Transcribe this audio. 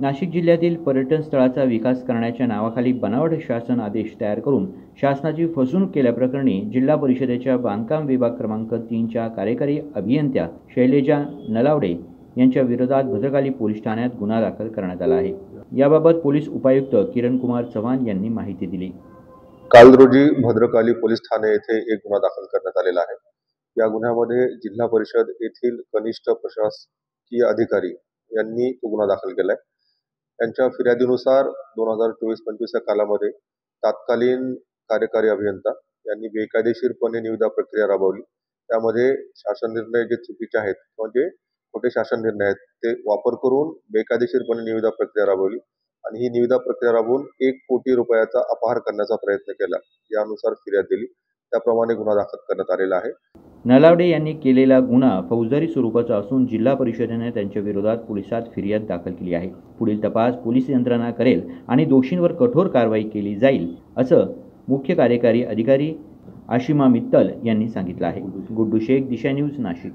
नाशिक जिल्ह्यातील पर्यटन स्थळाचा विकास करण्याच्या नावाखाली बनावट शासन आदेश तयार करून शासनाची फसवणूक केल्याप्रकरणी जिल्हा परिषदेच्या बांधकाम विभाग क्रमांक 3च्या कार्यकारी अभियंत्या शैलेजा नलावडे यांच्या विरोधात भद्रकाली पोलीस ठाण्यात गुन्हा दाखल करण्यात आला आहे। याबाबत पोलीस उपायुक्त किरण कुमार चव्हाण यांनी माहिती दिली। काल रोजी भद्रकाली पोलीस ठाणे येथे एक गुन्हा दाखल करण्यात आलेला आहे। या गुन्ह्यामध्ये जिल्हा परिषद येथील कनिष्ठ प्रशासकीय अधिकारी यांनी तो गुन्हा दाखल केलाय। त्यांच्या फिर्यादीनुसार 2024-25 या कालामध्ये तत्कालीन कार्यकारी अभियंता यांनी बेकायदेशीरपणे निविदा प्रक्रिया राबवली। त्यामध्ये शासन निर्णय जे चुकीचे आहेत किंवा जे खोटे शासन निर्णय आहेत ते वापर करून बेकायदेशीरपणे निविदा प्रक्रिया राबवली आणि ही निविदा प्रक्रिया राबवून 1 कोटी रुपयाचा अपहार करण्याचा प्रयत्न केला। यानुसार फिर्याद दिली, त्याप्रमाणे गुन्हा दाखल करण्यात आलेला आहे। नलावडे यांनी केलेला गुन्हा फौजदारी स्वरूपाचा असून जिल्हा परिषदेने त्यांच्या विरोधात पोलिसात फिर्याद दाखल केली आहे। पुढील तपास पोलीस यंत्रणा करेल आणि दोषींवर कठोर कारवाई केली जाईल असं मुख्य कार्यकारी अधिकारी आशिमा मित्तल यांनी सांगितलं आहे। गुड्डू शेख, दिशा न्यूज, नाशिक।